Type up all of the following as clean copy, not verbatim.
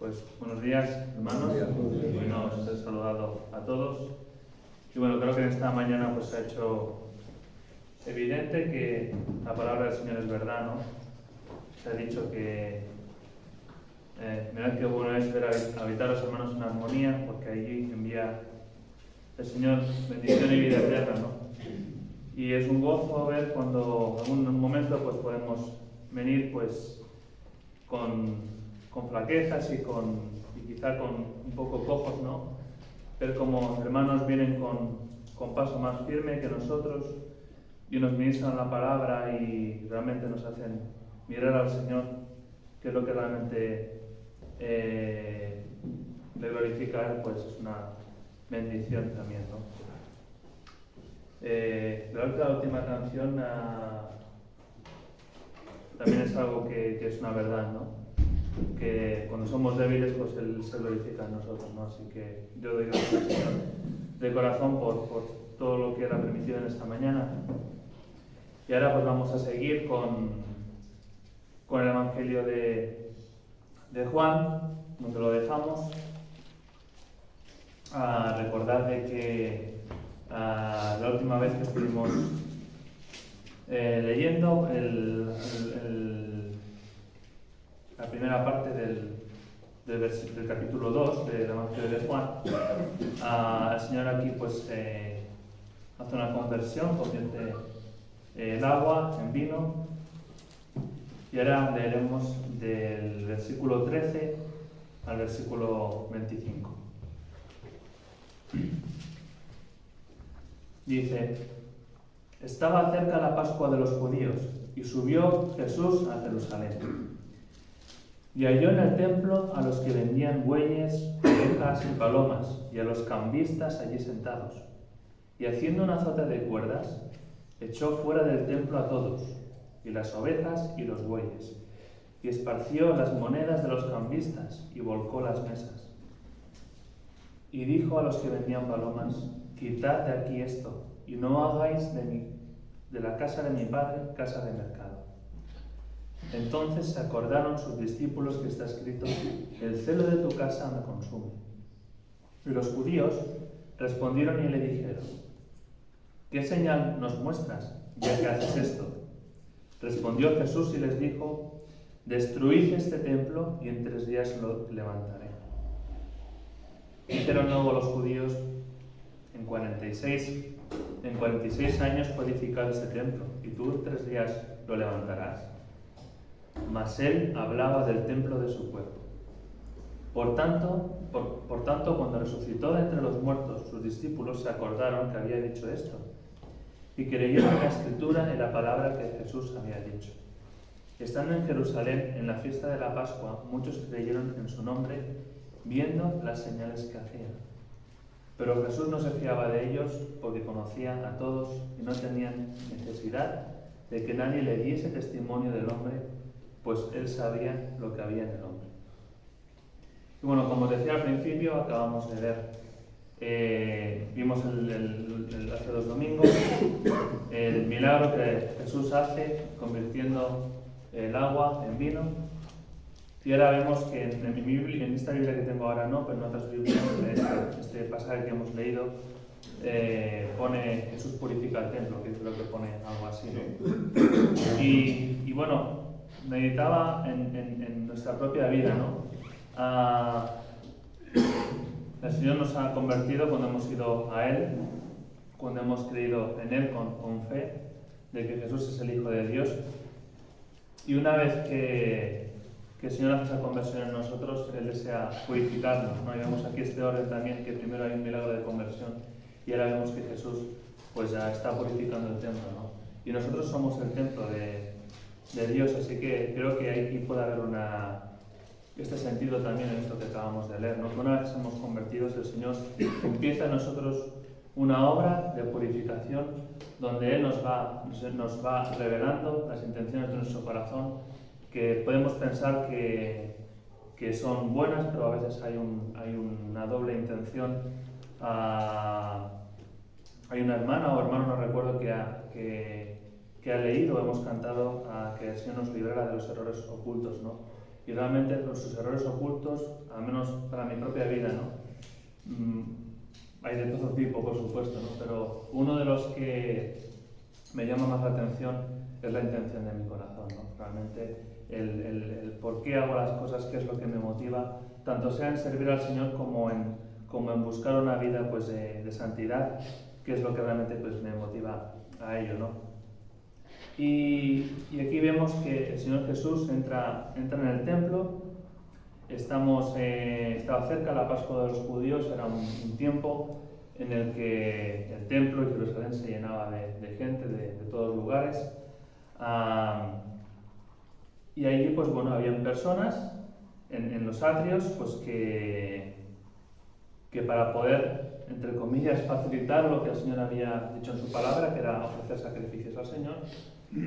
Pues buenos días, hermanos. Bueno, os he saludado a todos. Y bueno, creo que en esta mañana pues se ha hecho evidente que la palabra del Señor es verdad, ¿no? Se ha dicho que mirad qué bueno es ver habitar a los hermanos en armonía, porque allí envía el Señor bendición y vida eterna, ¿no? Y es un gozo ver cuando en algún momento pues podemos venir pues con flaquezas y quizá con un poco cojos, ¿no? Ver como hermanos vienen con paso más firme que nosotros y nos ministran la palabra y realmente nos hacen mirar al Señor, que es lo que realmente le glorifica a Él, pues es una bendición también, ¿no? La última canción también es algo que es una verdad, ¿no? Que cuando somos débiles, pues Él se glorifica en nosotros, ¿no? Así que yo doy gracias al Señor de corazón por todo lo que Él ha permitido en esta mañana. Y ahora pues vamos a seguir con el Evangelio de Juan, donde lo dejamos. Recordad de que la última vez que estuvimos leyendo la primera parte del capítulo 2 del Evangelio de Juan, el Señor aquí pues hace una conversión, convierte el agua en vino, y ahora leeremos del versículo 13 al versículo 25. Dice: estaba cerca la Pascua de los judíos, y subió Jesús a Jerusalén. Y halló en el templo a los que vendían bueyes, ovejas y palomas, y a los cambistas allí sentados. Y haciendo un azote de cuerdas, echó fuera del templo a todos, y las ovejas y los bueyes, y esparció las monedas de los cambistas, y volcó las mesas. Y dijo a los que vendían palomas: quitad de aquí esto, y no hagáis de la casa de mi padre casa de mercado. Entonces se acordaron sus discípulos que está escrito: el celo de tu casa me consume. Y los judíos respondieron y le dijeron: ¿qué señal nos muestras, ya que haces esto? Respondió Jesús y les dijo: destruid este templo y en 3 días lo levantaré. Dijeron luego los judíos: en 46 años fue edificado este templo, y tú en 3 días lo levantarás. Mas él hablaba del templo de su cuerpo. Por tanto, cuando resucitó de entre los muertos, sus discípulos se acordaron que había dicho esto, y creyeron en la Escritura y la palabra que Jesús había dicho. Estando en Jerusalén, en la fiesta de la Pascua, muchos creyeron en su nombre, viendo las señales que hacía. Pero Jesús no se fiaba de ellos, porque conocía a todos y no tenían necesidad de que nadie le diese testimonio del hombre, pues él sabía lo que había en el hombre. Y bueno, como decía al principio, acabamos de ver, vimos hace 2 domingos, el milagro que Jesús hace convirtiendo el agua en vino. Y ahora vemos que en mi Biblia, en esta Biblia que tengo ahora no, pero en otras Biblias, este pasaje que hemos leído, pone Jesús purifica el templo, que creo que pone algo así, ¿no? Y bueno, meditaba en nuestra propia vida, ¿no? El Señor nos ha convertido cuando hemos ido a Él, cuando hemos creído en Él con fe, de que Jesús es el Hijo de Dios. Y una vez que el Señor hace esa conversión en nosotros, Él desea purificarnos, ¿no? Y vemos aquí este orden también, que primero hay un milagro de conversión, y ahora vemos que Jesús pues ya está purificando el templo, ¿no? Y nosotros somos el templo de Dios, así que creo que aquí puede haber este sentido también en esto que acabamos de leer, ¿no? Que una vez somos convertidos, el Señor empieza en nosotros una obra de purificación donde Él nos va revelando las intenciones de nuestro corazón, que podemos pensar que son buenas, pero a veces hay una doble intención. Hay una hermana o hermano, no recuerdo, que ha leído, hemos cantado que el Señor nos librara de los errores ocultos, ¿no? Y realmente sus errores ocultos, al menos para mi propia vida, ¿no? Hay de todo tipo, por supuesto, ¿no? Pero uno de los que me llama más la atención es la intención de mi corazón, ¿no? Realmente el por qué hago las cosas, qué es lo que me motiva, tanto sea en servir al Señor como en buscar una vida pues, de santidad, qué es lo que realmente pues, me motiva a ello, ¿no? Y aquí vemos que el Señor Jesús entra en el templo. Estaba cerca la Pascua de los judíos, era un tiempo en el que el templo y Jerusalén se llenaba de gente de todos lugares. Y allí, pues bueno, habían personas en los atrios, pues que para poder, entre comillas, facilitar lo que el Señor había dicho en su palabra, que era ofrecer sacrificios al Señor,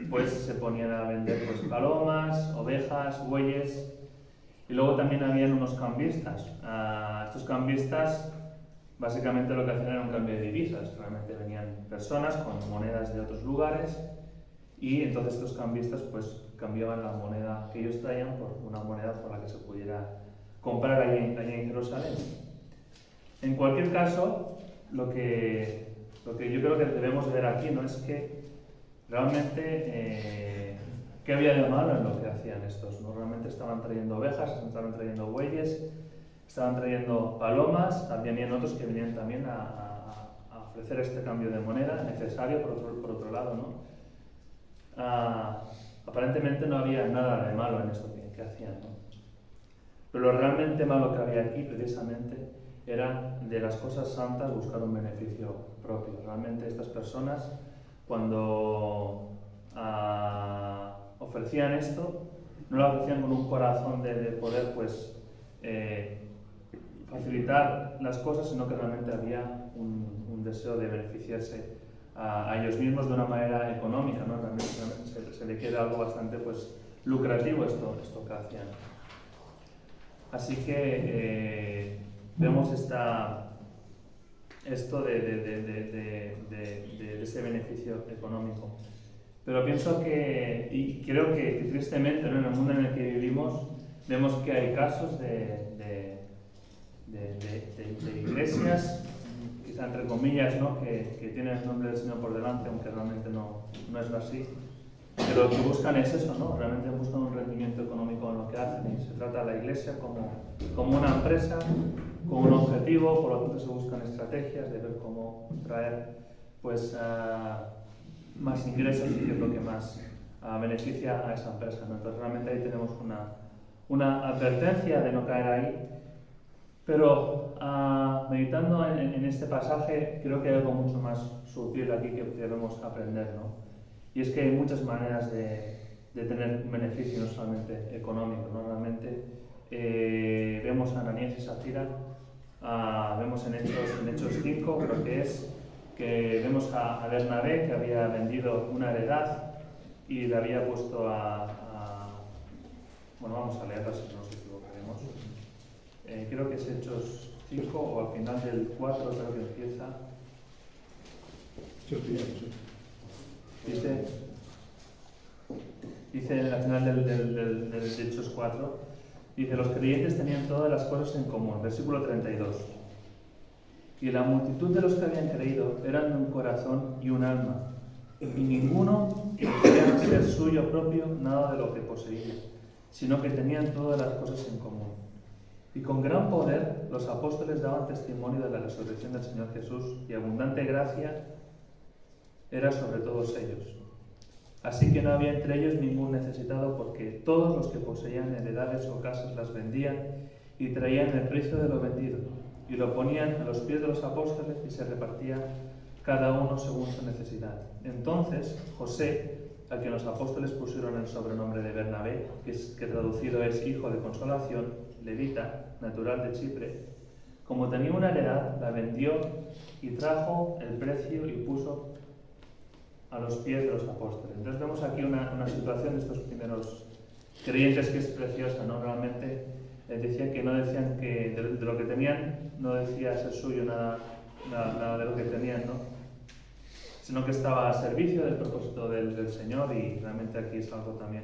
pues se ponían a vender pues, palomas, ovejas, bueyes. Y luego también habían unos cambistas. Estos cambistas básicamente lo que hacían era un cambio de divisas. Realmente venían personas con monedas de otros lugares y entonces estos cambistas pues cambiaban la moneda que ellos traían por una moneda por la que se pudiera comprar allí en Jerusalén. En cualquier caso, lo que yo creo que debemos ver aquí, ¿no? Es que realmente ¿qué había de malo en lo que hacían estos? ¿No? Realmente estaban trayendo ovejas, estaban trayendo bueyes, estaban trayendo palomas, habían otros que venían también a ofrecer este cambio de moneda necesario por otro lado, ¿no? Aparentemente no había nada de malo en esto que hacían, ¿no? Pero lo realmente malo que había aquí, precisamente, era de las cosas santas buscar un beneficio propio. Realmente estas personas, cuando ofrecían esto, no lo ofrecían con un corazón de poder pues, facilitar las cosas, sino que realmente había un deseo de beneficiarse a ellos mismos de una manera económica, ¿no? Realmente se le queda algo bastante pues, lucrativo esto que hacían. Así que vemos esto de ese beneficio económico. Pero pienso que, y creo que tristemente, ¿no? En el mundo en el que vivimos, vemos que hay casos de iglesias, quizá entre comillas, ¿no? que tienen el nombre del Señor por delante, aunque realmente no es así. Pero lo que buscan es eso, ¿no? Realmente buscan un rendimiento económico en lo que hacen y se trata a la iglesia como una empresa, con un objetivo, por lo tanto se buscan estrategias de ver cómo traer pues, más ingresos y qué es lo que más beneficia a esa empresa, ¿no? Entonces realmente ahí tenemos una advertencia de no caer ahí. Pero meditando en este pasaje, creo que hay algo mucho más sutil aquí que debemos aprender, ¿no? Y es que hay muchas maneras de tener un beneficio, no solamente económico, ¿no? Realmente vemos a Ananías y Safira, vemos en Hechos 5, creo que vemos a Bernabé, que había vendido una heredad y le había puesto bueno, vamos a leerla si no nos equivocaremos. Creo que es Hechos 5 o al final del 4 creo que empieza. Dice al final del Hechos 4, dice, los creyentes tenían todas las cosas en común, versículo 32. Y la multitud de los que habían creído eran de un corazón y un alma, y ninguno quería ser suyo propio nada de lo que poseía, sino que tenían todas las cosas en común. Y con gran poder los apóstoles daban testimonio de la resurrección del Señor Jesús, y abundante gracia era sobre todos ellos. Así que no había entre ellos ningún necesitado, porque todos los que poseían heredades o casas las vendían y traían el precio de lo vendido, y lo ponían a los pies de los apóstoles y se repartía cada uno según su necesidad. Entonces José, a quien los apóstoles pusieron el sobrenombre de Bernabé, que traducido es hijo de consolación, levita, natural de Chipre, como tenía una heredad, la vendió y trajo el precio y puso a los pies de los apóstoles. Entonces vemos aquí una situación de estos primeros creyentes que es preciosa, ¿no? Realmente decían que no decían que de lo que tenían no decía ser suyo nada de lo que tenían, ¿no? Sino que estaba a servicio del propósito del Señor, y realmente aquí es algo también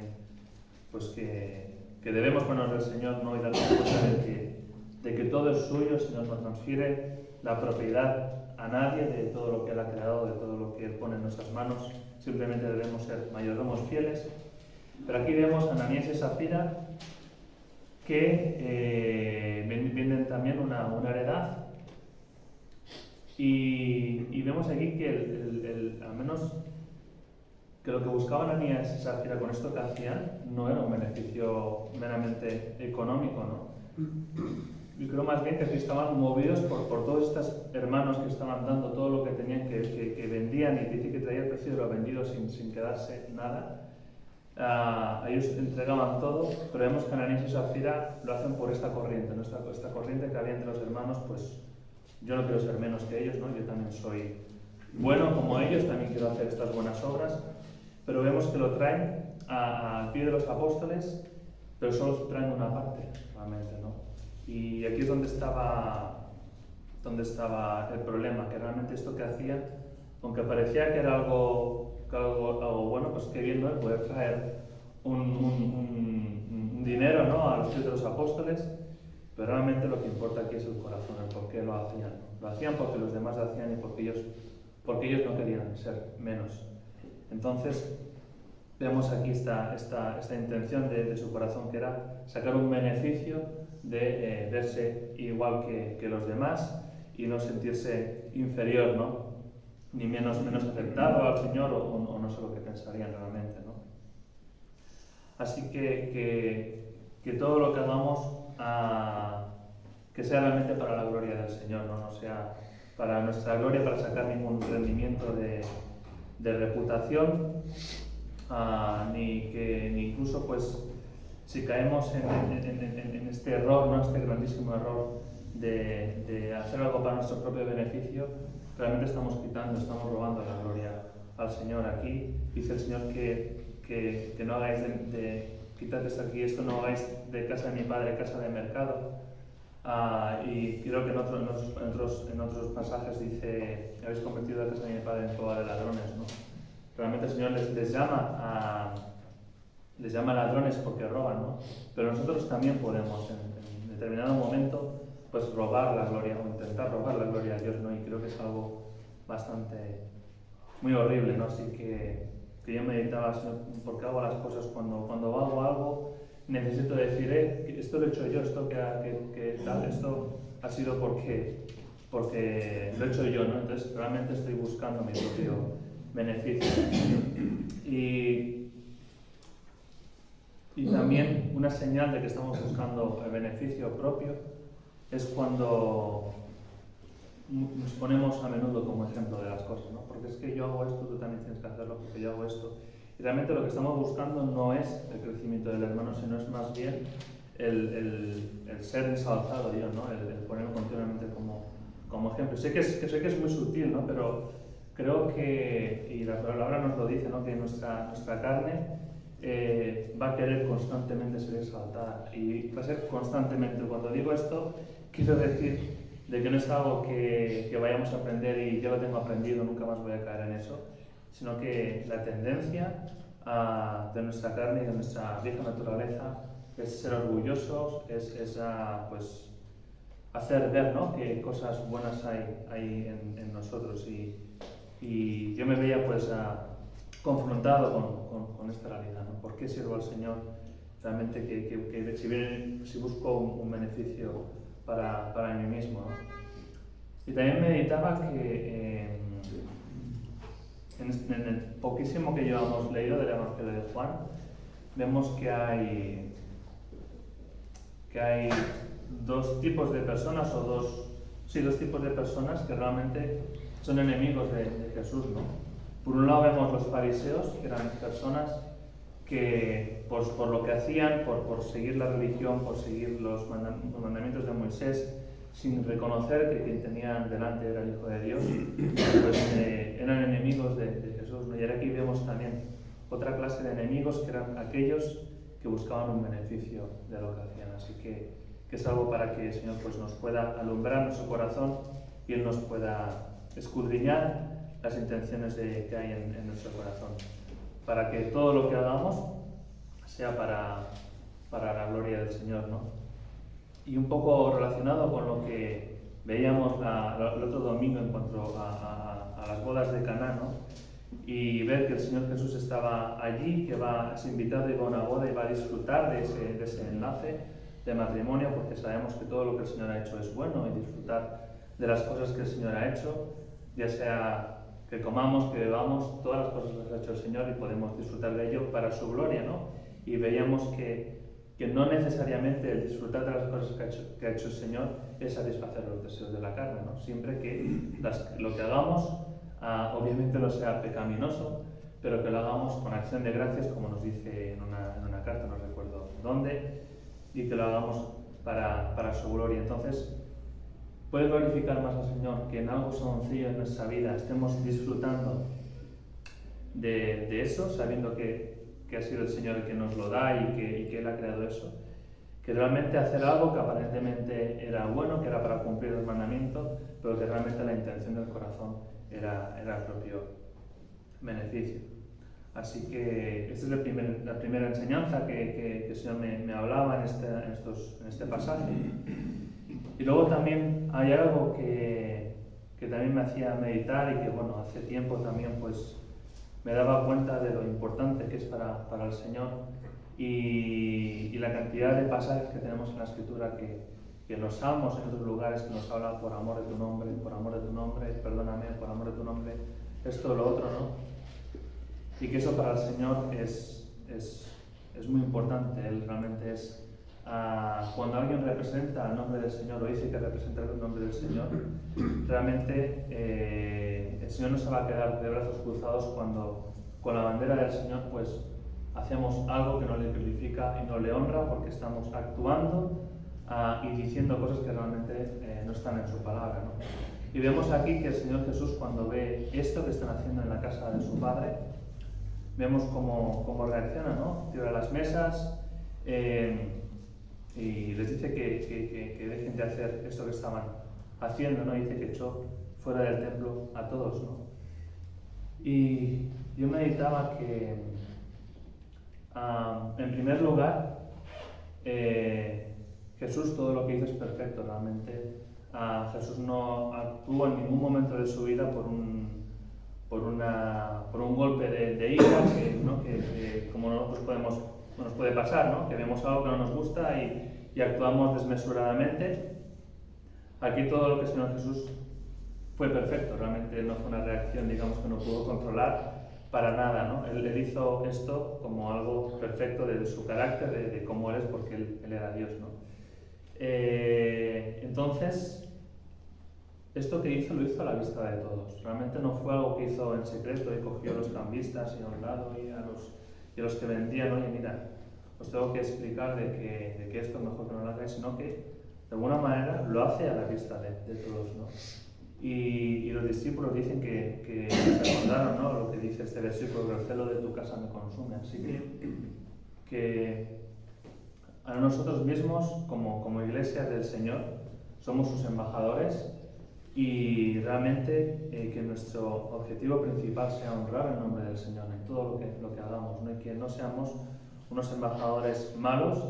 pues que que debemos ponernos del Señor, ¿no? Y darnos cuenta de que todo es suyo. El Señor nos transfiere la propiedad a nadie de todo lo que Él ha creado, de todo lo que Él pone en nuestras manos. Simplemente debemos ser mayordomos fieles. Pero aquí vemos a Ananías y Zafira que venden también una heredad. Y vemos aquí que al menos que lo que buscaban Ananías y Zafira con esto que hacían no era un beneficio meramente económico, ¿no? Yo creo más bien que aquí estaban movidos por todos estos hermanos que estaban dando todo lo que tenían, que vendían, y dice que traía el precio de lo vendido sin quedarse nada. Ellos entregaban todo, pero vemos que Ananías y Zafira lo hacen por esta corriente, ¿no? Esta corriente que había entre los hermanos. Pues yo no quiero ser menos que ellos, ¿no? Yo también soy bueno como ellos, también quiero hacer estas buenas obras, pero vemos que lo traen al pie de los apóstoles, pero solo traen una parte realmente, ¿no? Y aquí es donde estaba el problema, que realmente esto que hacían, aunque parecía que era algo bueno, pues que bien, ¿no? Poder traer un dinero, ¿no? A los pies de los apóstoles, pero realmente lo que importa aquí es el corazón, el por qué lo hacían. Lo hacían porque los demás lo hacían y porque ellos no querían ser menos. Entonces, vemos aquí esta intención de su corazón, que era sacar un beneficio de verse igual que los demás y no sentirse inferior, ¿no? Ni menos aceptado al Señor, o no sé lo que pensarían realmente, ¿no? Así que todo lo que hagamos que sea realmente para la gloria del Señor, no sea para nuestra gloria, para sacar ningún rendimiento de reputación, ni incluso, pues, si caemos en este error, ¿no? Este grandísimo error de hacer algo para nuestro propio beneficio, realmente estamos robando la gloria al Señor. Aquí dice el Señor que no hagáis quitad aquí esto, no hagáis de casa de mi Padre casa de mercado. Y creo que en otros pasajes dice: habéis convertido la casa de mi Padre en cueva de ladrones, ¿no? Realmente el Señor les llama ladrones porque roban, ¿no? Pero nosotros también podemos en determinado momento, pues, robar la gloria, o intentar robar la gloria a Dios, ¿no? Y creo que es algo muy horrible, ¿no? Así que yo meditaba, ¿por qué hago las cosas? Cuando hago algo, necesito decir, esto lo he hecho yo, esto esto ha sido porque lo he hecho yo, ¿no? Entonces realmente estoy buscando mi propio beneficio. Y también una señal de que estamos buscando el beneficio propio es cuando nos ponemos a menudo como ejemplo de las cosas, ¿no? Porque es que yo hago esto, tú también tienes que hacerlo, porque yo hago esto. Y realmente lo que estamos buscando no es el crecimiento del hermano, sino es más bien el ser ensalzado Dios, ¿no? El ponerlo continuamente como ejemplo. Sé que es muy sutil, ¿no? Pero creo que, y la palabra nos lo dice, ¿no? Que nuestra carne va a querer constantemente ser exaltada, y va a ser constantemente. Cuando digo esto, quiero decir de que no es algo que vayamos a aprender y yo lo tengo aprendido, nunca más voy a caer en eso, sino que la tendencia de nuestra carne y de nuestra vieja naturaleza es ser orgullosos, es pues, hacer ver, ¿no? Que cosas buenas hay en nosotros, y yo me veía, pues, confrontado con esta realidad, ¿no? ¿Por qué sirvo al Señor? Realmente que si busco un beneficio para mí mismo, ¿no? Y también meditaba que en el poquísimo que llevamos leído del Evangelio de Juan, vemos que hay dos tipos de personas, dos tipos de personas que realmente son enemigos de Jesús, ¿no? Por un lado vemos los fariseos, que eran personas que por lo que hacían, por seguir la religión, por seguir los mandamientos de Moisés, sin reconocer que quien tenían delante era el Hijo de Dios, pues eran enemigos de Jesús, ¿no? Y ahora aquí vemos también otra clase de enemigos, que eran aquellos que buscaban un beneficio de lo que hacían. Así que es algo para que el Señor, pues, nos pueda alumbrar nuestro corazón y Él nos pueda escudriñar las intenciones que hay en nuestro corazón, para que todo lo que hagamos sea para para la gloria del Señor, ¿no? Y un poco relacionado con lo que veíamos el otro domingo en cuanto a las bodas de Caná, ¿no? Y ver que el Señor Jesús estaba allí, que es invitado y va a una boda y va a disfrutar de ese enlace de matrimonio, porque sabemos que todo lo que el Señor ha hecho es bueno, y disfrutar de las cosas que el Señor ha hecho, ya sea que comamos, que bebamos, todas las cosas las ha hecho el Señor y podemos disfrutar de ello para su gloria, ¿no? Y veíamos que no necesariamente el disfrutar de las cosas que ha hecho el Señor es satisfacer los deseos de la carne, ¿no? Siempre que lo que hagamos obviamente no sea pecaminoso, pero que lo hagamos con acción de gracias, como nos dice en una carta, no recuerdo dónde, y que lo hagamos para su gloria. Entonces, puede glorificar más al Señor que en algo sencillo en nuestra vida estemos disfrutando de eso, sabiendo que ha sido el Señor el que nos lo da y que Él ha creado eso, que realmente hacer algo que aparentemente era bueno, que era para cumplir el mandamiento, pero que realmente la intención del corazón era el propio beneficio. Así que esta es la primera enseñanza que el Señor me hablaba en este pasaje. Y luego también hay algo que también me hacía meditar y que, bueno, hace tiempo también pues me daba cuenta de lo importante que es para el Señor y la cantidad de pasajes que tenemos en la Escritura que en los Salmos, en otros lugares, que nos hablan por amor de tu nombre, perdóname, por amor de tu nombre, esto o lo otro, ¿no? Y que eso para el Señor es muy importante. Él realmente es, cuando alguien representa el nombre del Señor o dice que representa el nombre del Señor, realmente el Señor no se va a quedar de brazos cruzados cuando con la bandera del Señor pues hacemos algo que no le glorifica y no le honra, porque estamos actuando y diciendo cosas que realmente no están en su palabra, ¿no? Y vemos aquí que el Señor Jesús, cuando ve esto que están haciendo en la casa de su Padre, vemos cómo reacciona, ¿no? Tira las mesas y les dice que dejen de hacer esto que estaban haciendo, ¿no? Dice que echó fuera del templo a todos, ¿no? Y yo meditaba que, en primer lugar, Jesús todo lo que hizo es perfecto, realmente. Jesús no actuó en ningún momento de su vida por un golpe de ira, que como nosotros nos puede pasar, ¿no? Que vemos algo que no nos gusta y actuamos desmesuradamente. Aquí todo lo que el Señor Jesús fue perfecto, realmente no fue una reacción, digamos, que no pudo controlar para nada, ¿no? Él hizo esto como algo perfecto de su carácter, de cómo Él es, porque Él era Dios, ¿no? Entonces, esto que hizo lo hizo a la vista de todos. Realmente no fue algo que hizo en secreto y cogió a los cambistas y a un lado y a los que vendían, oye, mira, os tengo que explicar de que esto es mejor que no lo hagáis, sino que de alguna manera lo hace a la vista de todos, ¿no? Y los discípulos dicen que se acordaron, ¿no? Lo que dice este versículo, que el celo de tu casa me consume. Así que a nosotros mismos, como iglesia del Señor, somos sus embajadores. Y realmente que nuestro objetivo principal sea honrar el nombre del Señor en todo lo que hagamos, ¿no? Y que no seamos unos embajadores malos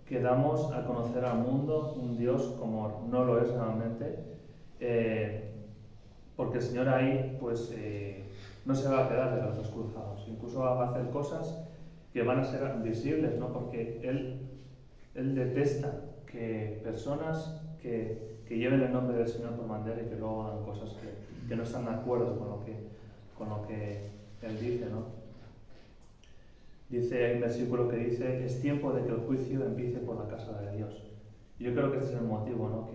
que damos a conocer al mundo un Dios como no lo es realmente, porque el Señor ahí pues no se va a quedar de brazos cruzados, incluso va a hacer cosas que van a ser visibles, ¿no? Porque Él detesta que personas que lleven el nombre del Señor por bandera y que luego hagan cosas que no están de acuerdo con lo que Él dice, ¿no? Dice, hay un versículo que dice, es tiempo de que el juicio empiece por la casa de Dios. Y yo creo que ese es el motivo, ¿no?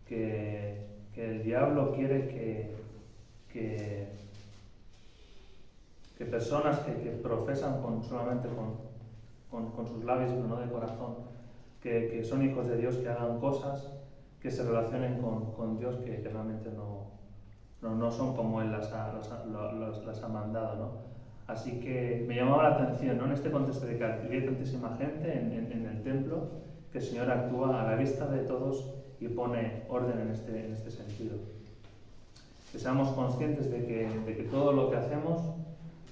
Que el diablo quiere que personas que profesan solamente con sus labios, pero no de corazón, que son hijos de Dios, que hagan cosas que se relacionen con Dios, que realmente no son como Él las ha mandado, ¿no? Así que me llamaba la atención, ¿no? En este contexto de que había tantísima gente en el templo, que el Señor actúa a la vista de todos y pone orden en este sentido. Que seamos conscientes de que todo lo que hacemos,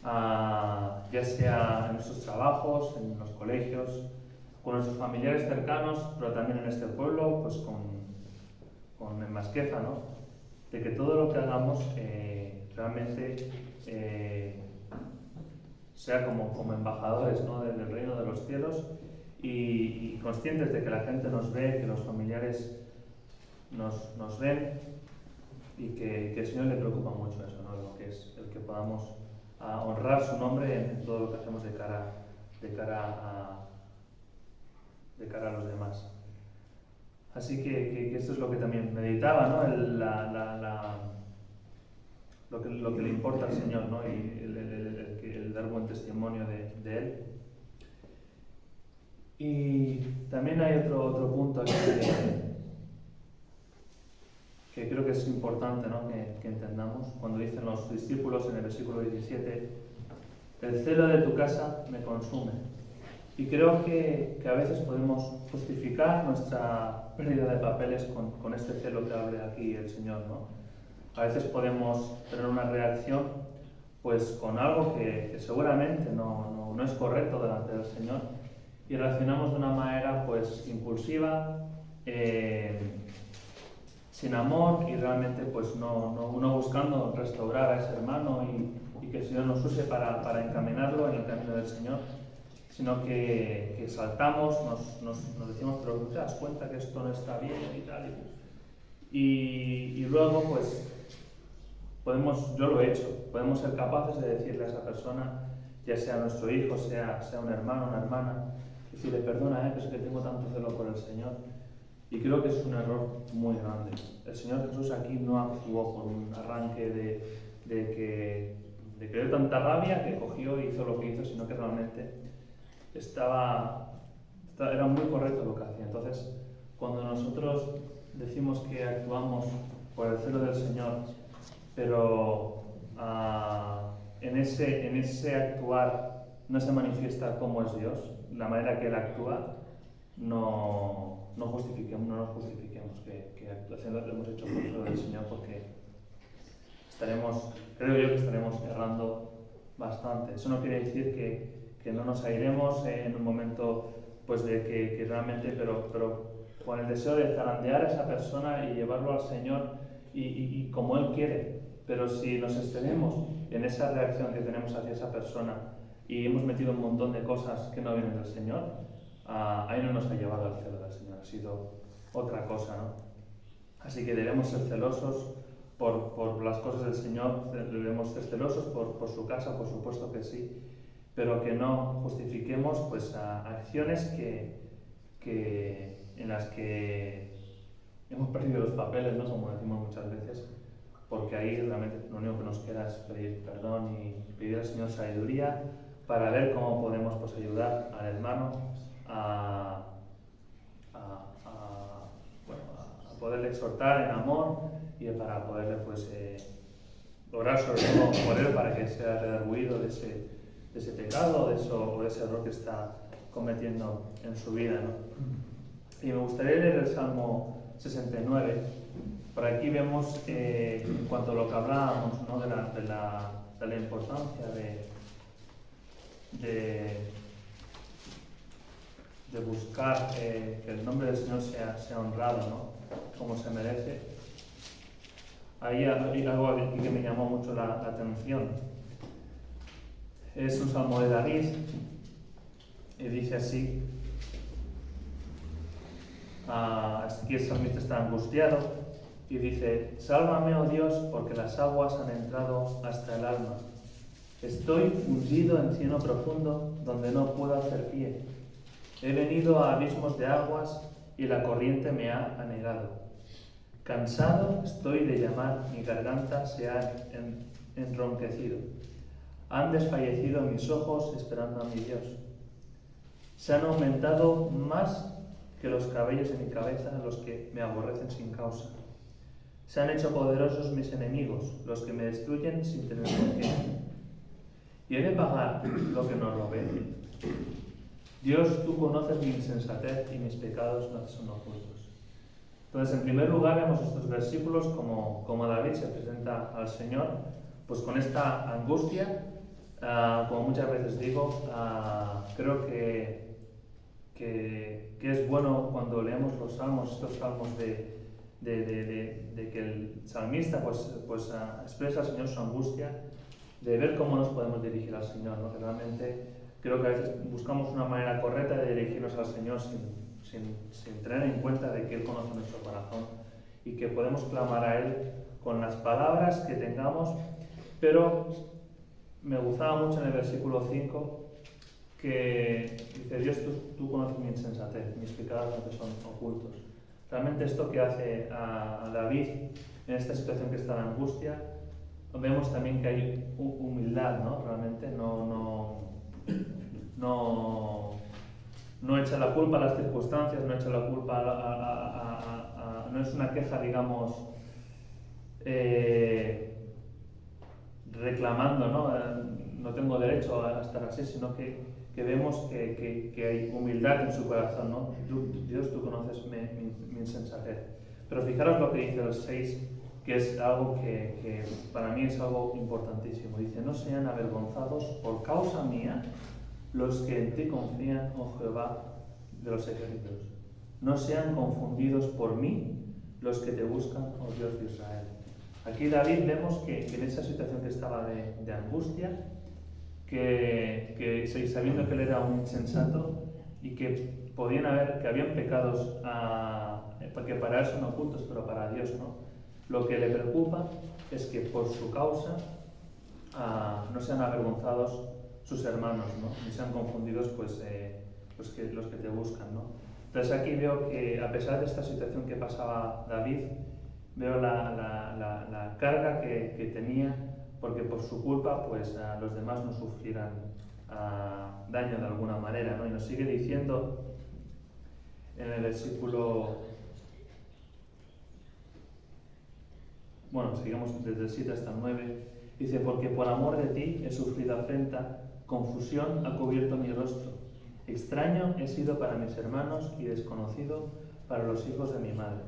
ya sea en nuestros trabajos, en los colegios, con nuestros familiares cercanos, pero también en este pueblo, pues en Masqueza, ¿no? De que todo lo que hagamos realmente sea como embajadores, ¿no? del reino de los cielos y conscientes de que la gente nos ve, que los familiares nos ven y que el Señor le preocupa mucho eso, ¿no? Lo que es el que podamos honrar su nombre en todo lo que hacemos de cara a los demás. Así que esto es lo que también meditaba, ¿no? Lo que le importa al Señor, ¿no? Y el dar buen testimonio de Él. Y también hay otro punto aquí que creo que es importante, ¿no? que entendamos, cuando dicen los discípulos en el versículo 17, el celo de tu casa me consume. Y creo que a veces podemos justificar nuestra pérdida de papeles con este celo que habla aquí el Señor, ¿no? A veces podemos tener una reacción pues con algo que seguramente no es correcto delante del Señor y reaccionamos de una manera pues impulsiva, sin amor y realmente pues no buscando restaurar a ese hermano y que el Señor nos use para encaminarlo en el camino del Señor, sino que saltamos, nos decimos, pero ¿te das cuenta que esto no está bien y tal? Y luego pues yo lo he hecho, podemos ser capaces de decirle a esa persona, ya sea nuestro hijo, sea un hermano, una hermana, decirle, perdona, que es que tengo tanto celo por el Señor. Y creo que es un error muy grande. El Señor Jesús aquí no actuó por un arranque de que le dio tanta rabia que cogió y hizo lo que hizo, sino que realmente era muy correcto lo que hacía. Entonces, cuando nosotros decimos que actuamos por el celo del Señor, pero en ese actuar no se manifiesta cómo es Dios, la manera que Él actúa, no nos justifiquemos que actuación lo hemos hecho por el celo del Señor, porque creo yo que estaremos errando bastante. Eso no quiere decir que no nos airemos en un momento pues de que realmente, pero con el deseo de zarandear a esa persona y llevarlo al Señor y como Él quiere. Pero si nos excedemos en esa reacción que tenemos hacia esa persona y hemos metido un montón de cosas que no vienen del Señor, ahí no nos ha llevado al celo del Señor, ha sido otra cosa, ¿no? Así que debemos ser celosos por las cosas del Señor, debemos ser celosos por su casa, por supuesto que sí, pero que no justifiquemos pues acciones en las que hemos perdido los papeles, ¿no? Como decimos muchas veces, porque ahí realmente lo único que nos queda es pedir perdón y pedir al Señor sabiduría para ver cómo podemos pues ayudar al hermano a poderle exhortar en amor y para poderle pues orar sobre todo por él para que sea redarguido de ese pecado o de ese error que está cometiendo en su vida, ¿no? Y me gustaría leer el Salmo 69. Por aquí vemos en cuanto a lo que hablábamos, ¿no? de la importancia de buscar que el nombre del Señor sea honrado, ¿no? Como se merece. Hay algo aquí que me llamó mucho la atención. Es un salmo de David y dice así: aquí el salmista está angustiado y dice: sálvame, oh Dios, porque las aguas han entrado hasta el alma. Estoy hundido en cieno profundo donde no puedo hacer pie. He venido a abismos de aguas y la corriente me ha anegado. Cansado estoy de llamar, mi garganta se ha enronquecido. Han desfallecido mis ojos esperando a mi Dios. Se han aumentado más que los cabellos de mi cabeza los que me aborrecen sin causa. Se han hecho poderosos mis enemigos, los que me destruyen sin tener por qué. ¿Y he de pagar lo que no robé? Dios, tú conoces mi insensatez y mis pecados no te son ocultos. Entonces, en primer lugar, vemos estos versículos como David se presenta al Señor, pues con esta angustia, como muchas veces digo, creo que que es bueno cuando leemos los salmos, estos salmos de que el salmista expresa al Señor su angustia, de ver cómo nos podemos dirigir al Señor, ¿no? Que realmente creo que a veces buscamos una manera correcta de dirigirnos al Señor sin tener en cuenta de que Él conoce nuestro corazón y que podemos clamar a Él con las palabras que tengamos, pero me gustaba mucho en el versículo 5 que dice: Dios, tú conoces mi insensatez, mis pecados no te son ocultos. Realmente esto que hace a David en esta situación que está en angustia, vemos también que hay humildad, ¿no? Realmente no echa la culpa a las circunstancias, no echa la culpa no es una queja, digamos, reclamando, ¿no? No tengo derecho a estar así, sino que vemos que hay humildad en su corazón, ¿no? Dios, tú conoces mi insensatez. Pero fijaros lo que dice el 6, que es algo que para mí es algo importantísimo. Dice: no sean avergonzados por causa mía los que en ti confían, oh Jehová de los ejércitos. No sean confundidos por mí los que te buscan, oh Dios de Israel. Aquí David vemos que en esa situación que estaba de angustia, que sabiendo que él era un insensato y que habían pecados porque para él son ocultos, pero para Dios no. Lo que le preocupa es que por su causa no sean avergonzados sus hermanos, ¿no? Ni sean confundidos los que te buscan, ¿no? Entonces aquí veo que a pesar de esta situación que pasaba David, veo la carga que tenía, porque por su culpa los demás no sufrieran daño de alguna manera, ¿no? Y nos sigue diciendo en el versículo, sigamos desde el 7 hasta el 9, dice: porque por amor de ti he sufrido afrenta, confusión ha cubierto mi rostro, extraño he sido para mis hermanos y desconocido para los hijos de mi madre.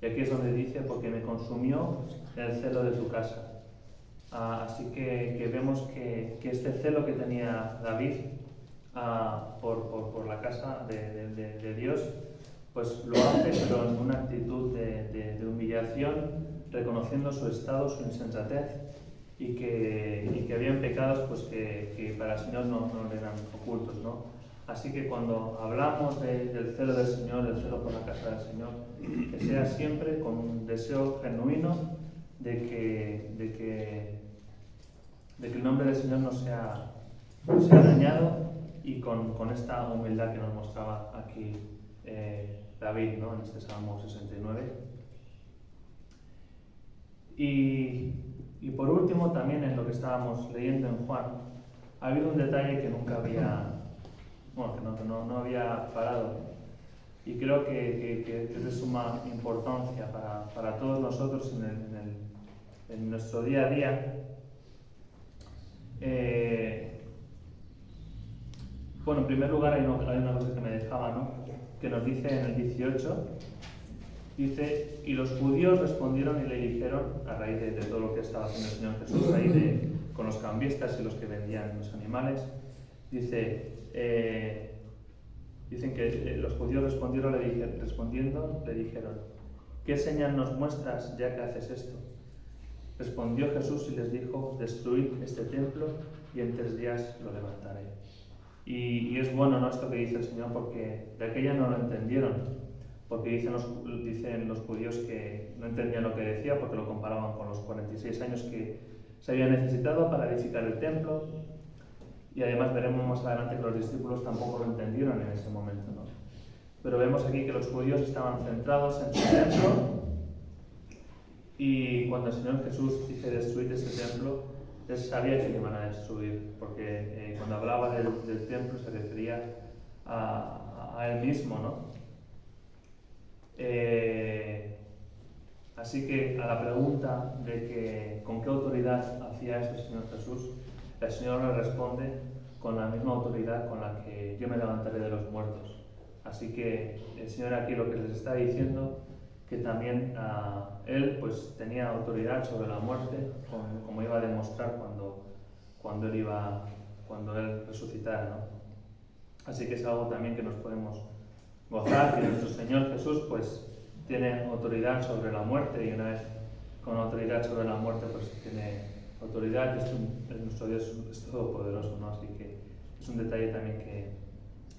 Y aquí es donde dice: porque me consumió el celo de tu casa. Así que vemos que este celo que tenía David por la casa de Dios, pues lo hace, pero en una actitud de humillación, reconociendo su estado, su insensatez, y que habían pecados que para el Señor no le eran ocultos, ¿no? Así que cuando hablamos del celo del Señor, del celo por la casa del Señor, que sea siempre con un deseo genuino de que el nombre del Señor no sea dañado, y con esta humildad que nos mostraba aquí David, ¿no? En este Salmo 69. Y por último, también en lo que estábamos leyendo en Juan, ha habido un detalle que nunca había, que no había parado, y creo que es de suma importancia para todos nosotros en nuestro día a día. En primer lugar hay una cosa que me dejaba, ¿no? Que nos dice en el 18, dice: y los judíos respondieron y le dijeron, a raíz de todo lo que estaba haciendo el Señor Jesús ahí con los cambistas y los que vendían los animales, dicen que los judíos respondiendo le dijeron: ¿qué señal nos muestras ya que haces esto? Respondió Jesús y les dijo: destruid este templo y en 3 días lo levantaré. Y es bueno, ¿no?, esto que dice el Señor, porque de aquella no lo entendieron, porque dicen los judíos que no entendían lo que decía, porque lo comparaban con los 46 años que se habían necesitado para edificar el templo, y además veremos más adelante que los discípulos tampoco lo entendieron en ese momento, ¿no? Pero vemos aquí que los judíos estaban centrados en su templo, y cuando el Señor Jesús dice destruir este templo, él sabía que le iban a destruir, porque cuando hablaba del templo se refería a él mismo, ¿no? Así que a la pregunta de que con qué autoridad hacía esto el Señor Jesús, el Señor le responde con la misma autoridad con la que yo me levantaré de los muertos. Así que el Señor aquí lo que les está diciendo, que también Él tenía autoridad sobre la muerte, como iba a demostrar cuando Él resucitara, ¿no? Así que es algo también que nos podemos gozar que nuestro Señor Jesús pues tiene autoridad sobre la muerte, y una vez con autoridad sobre la muerte pues tiene autoridad, y nuestro Dios es todopoderoso, ¿no? Así que es un detalle también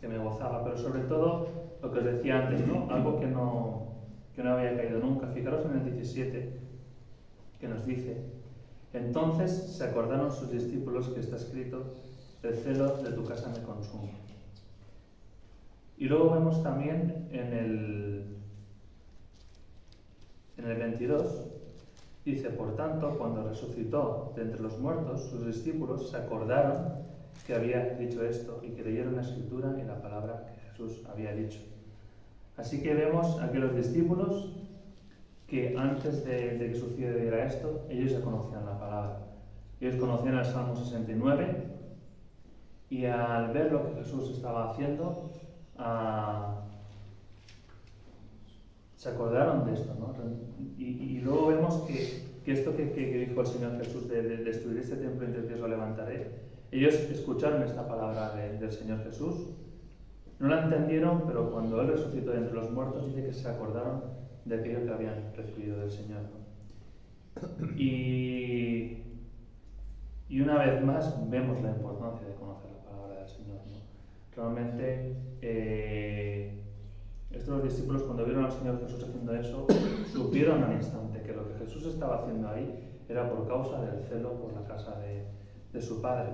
que me gozaba, pero sobre todo lo que os decía antes, ¿no? Algo que no había caído nunca. Fijaros en el 17, que nos dice: entonces se acordaron sus discípulos que está escrito, el celo de tu casa me consume. Y luego vemos también en el 22, dice: por tanto, cuando resucitó de entre los muertos, sus discípulos se acordaron que había dicho esto y creyeron la escritura y la palabra que Jesús había dicho. Así que vemos aquí los discípulos que antes de que sucediera esto, ellos ya conocían la palabra. Ellos conocían el Salmo 69 y al ver lo que Jesús estaba haciendo, se acordaron de esto, ¿no? Y luego vemos que esto que dijo el Señor Jesús de destruir este templo y en 3 días lo levantaré, ellos escucharon esta palabra del Señor Jesús, no la entendieron, pero cuando Él resucitó de entre los muertos, dice que se acordaron de aquello que habían recibido del Señor, ¿no? Y una vez más vemos la importancia de conocer la palabra del Señor, ¿no? Realmente estos discípulos, cuando vieron al Señor Jesús haciendo eso, supieron al instante que lo que Jesús estaba haciendo ahí era por causa del celo por la casa de su Padre.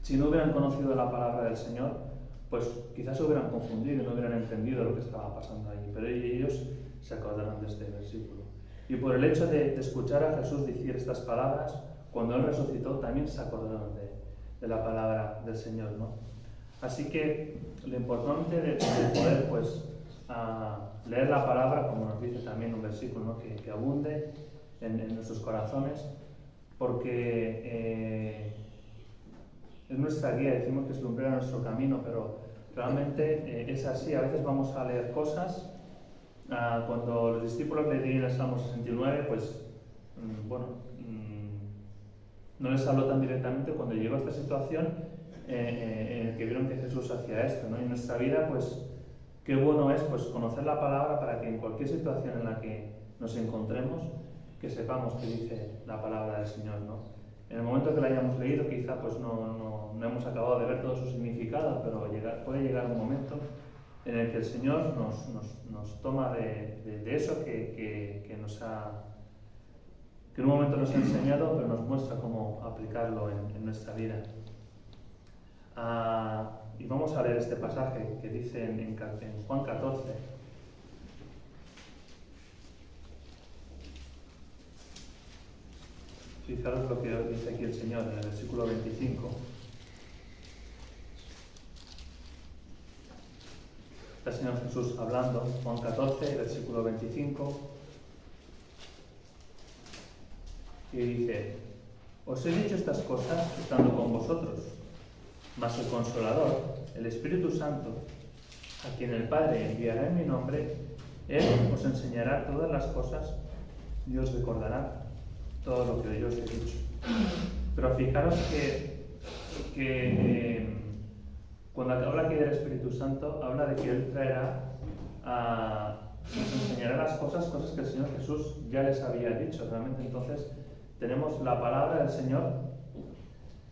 Si no hubieran conocido la palabra del Señor, pues quizás se hubieran confundido y no hubieran entendido lo que estaba pasando ahí, pero ellos se acordaron de este versículo. Y por el hecho de escuchar a Jesús decir estas palabras, cuando Él resucitó, también se acordaron de la palabra del Señor, ¿no? Así que lo importante de poder pues, leer la palabra, como nos dice también un versículo, ¿no? que abunde en nuestros corazones, porque es nuestra guía. Decimos que es lumbrera nuestro camino, pero realmente es así. A veces vamos a leer cosas. Cuando los discípulos leían el Salmo 69, pues no les habló tan directamente. Cuando llegó a esta situación en la que vieron que Jesús hacía esto, ¿no? Y en nuestra vida, pues qué bueno es pues conocer la palabra para que en cualquier situación en la que nos encontremos, que sepamos qué dice la palabra del Señor, ¿no? En el momento que la hayamos leído, quizá pues no hemos acabado de ver todo su significado, pero puede llegar un momento en el que el Señor nos toma de eso que en un momento nos ha enseñado, pero nos muestra cómo aplicarlo en nuestra vida. Y vamos a leer este pasaje que dice en Juan 14. Fijaros lo que dice aquí el Señor en el versículo 25. Está el Señor Jesús hablando, Juan 14, versículo 25. Y dice: os he dicho estas cosas estando con vosotros, mas el Consolador, el Espíritu Santo, a quien el Padre enviará en mi nombre, Él os enseñará todas las cosas y os recordará todo lo que yo os he dicho. Pero fijaros que cuando habla aquí del Espíritu Santo, habla de que Él nos enseñará las cosas que el Señor Jesús ya les había dicho. Realmente entonces tenemos la palabra del Señor,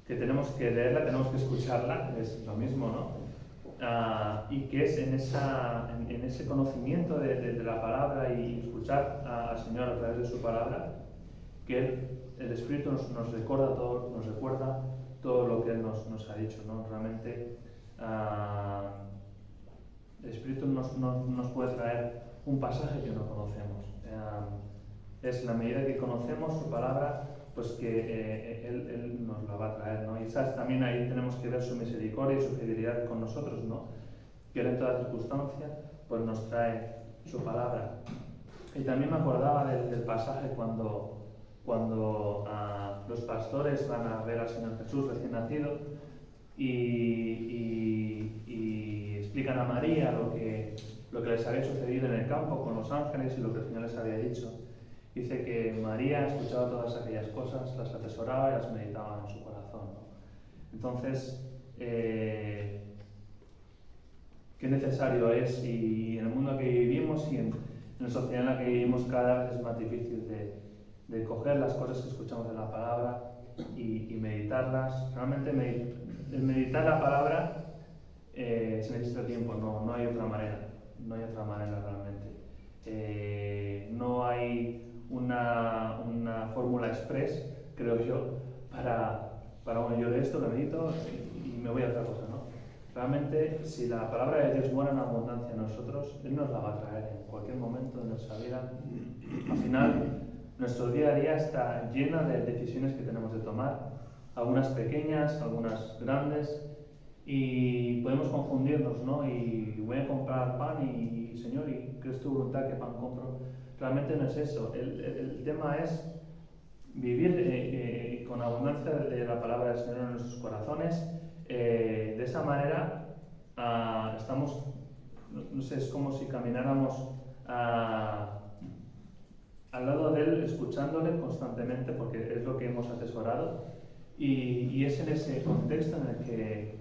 que tenemos que leerla, tenemos que escucharla, es lo mismo, ¿no? Y que es en ese conocimiento de la palabra y escuchar al Señor a través de su palabra, que el Espíritu nos recuerda todo lo que Él nos ha dicho, ¿no? Realmente el Espíritu nos puede traer un pasaje que no conocemos. Es la medida que conocemos su palabra, pues que Él nos la va a traer, ¿no? Y ¿sabes? También ahí tenemos que ver su misericordia y su fidelidad con nosotros, ¿no? Que Él en toda circunstancia pues nos trae su palabra. Y también me acordaba del pasaje cuando los pastores van a ver al Señor Jesús recién nacido y explican a María lo que les había sucedido en el campo con los ángeles y lo que el Señor les había dicho. Dice que María escuchaba todas aquellas cosas, las atesoraba y las meditaba en su corazón, ¿no? Entonces, qué necesario es, y en el mundo que vivimos y en la sociedad en la que vivimos cada vez es más difícil de coger las cosas que escuchamos en la palabra y meditarlas. Realmente el meditar la palabra se necesita tiempo, no hay otra manera, no hay otra manera realmente. No hay una fórmula express, creo yo, para bueno, yo de esto lo medito y me voy a otra cosa, ¿no? Realmente, si la palabra de Dios mora en abundancia en nosotros, Él nos la va a traer en cualquier momento de nuestra vida. Al final, nuestro día a día está lleno de decisiones que tenemos de tomar, algunas pequeñas, algunas grandes, y podemos confundirnos, ¿no? Y voy a comprar pan y Señor, ¿y qué es tu voluntad? ¿Qué pan compro? Realmente no es eso. El tema es vivir con abundancia de la palabra del Señor en nuestros corazones. De esa manera estamos, no sé, es como si camináramos al lado de Él, escuchándole constantemente, porque es lo que hemos atesorado, y es en ese contexto en el que,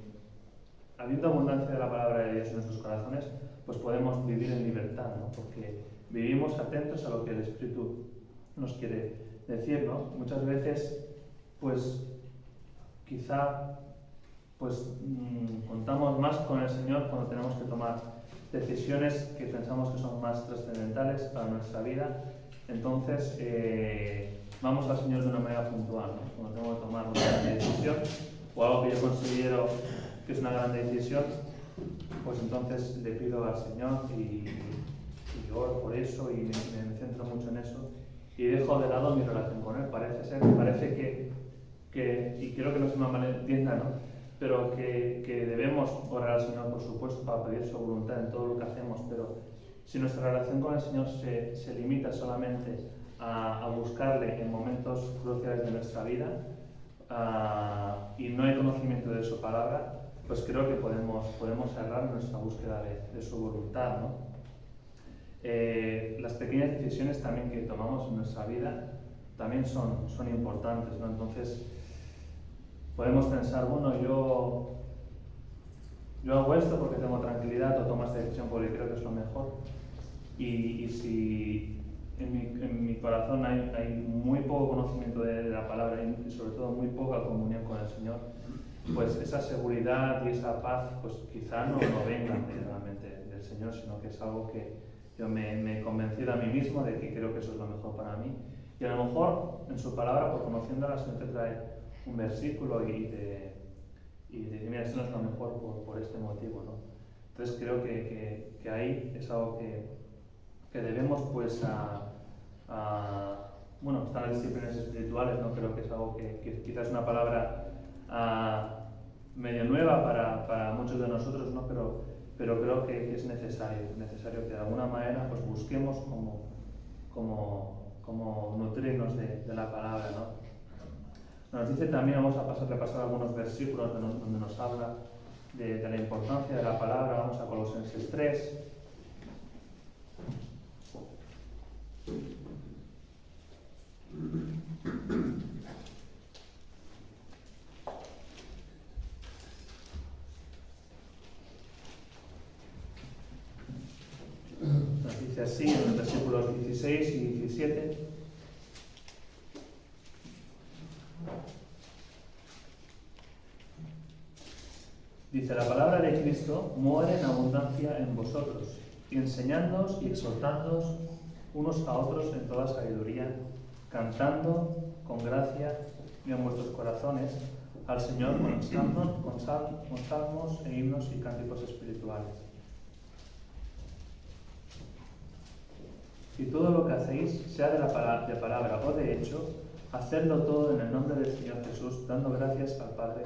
habiendo abundancia de la palabra de Dios en nuestros corazones, pues podemos vivir en libertad, ¿no? Porque vivimos atentos a lo que el Espíritu nos quiere decir, ¿no? Muchas veces, pues, quizá, pues, contamos más con el Señor cuando tenemos que tomar decisiones que pensamos que son más trascendentales para nuestra vida. Entonces, vamos al Señor de una manera puntual, ¿no? Cuando tengo que tomar una gran decisión o algo que yo considero que es una gran decisión, pues entonces le pido al Señor y oro por eso y me centro mucho en eso y dejo de lado mi relación con Él. Parece que y quiero que no se me malentienda, ¿no? Pero que debemos orar al Señor, por supuesto, para pedir su voluntad en todo lo que hacemos, pero si nuestra relación con el Señor se limita solamente a buscarle en momentos cruciales de nuestra vida y no hay conocimiento de su palabra, pues creo que podemos errar en nuestra búsqueda de su voluntad, ¿no? Las pequeñas decisiones también que tomamos en nuestra vida también son importantes, ¿no? Entonces podemos pensar, bueno, yo hago esto porque tengo tranquilidad, o tomo esta decisión porque creo que es lo mejor, y si en mi corazón hay muy poco conocimiento de la palabra y sobre todo muy poca comunión con el Señor, pues esa seguridad y esa paz pues quizá no vengan realmente del Señor, sino que es algo que yo me he convencido a mí mismo de que creo que eso es lo mejor para mí. Y a lo mejor en su palabra, por conociéndola, el Señor te trae un versículo y te dice, mira, esto no es lo mejor por este motivo, ¿no? Entonces creo que ahí es algo que debemos, pues, bueno, están las disciplinas espirituales, ¿no? Creo que es algo que quizás es una palabra medio nueva para muchos de nosotros, ¿no? Pero creo que es necesario que de alguna manera pues busquemos como nutrirnos de la palabra, ¿no? Nos dice también, vamos a repasar algunos versículos donde nos habla de la importancia de la palabra. Vamos a Colosenses 3. Nos dice así en los versículos 16 y 17. Dice, la palabra de Cristo muere en abundancia en vosotros, y enseñándoos y exhortándoos unos a otros en toda sabiduría, cantando con gracia en vuestros corazones al Señor con salmos e himnos y cánticos espirituales. Y todo lo que hacéis, sea de palabra o de hecho, hacedlo todo en el nombre del Señor Jesús, dando gracias al Padre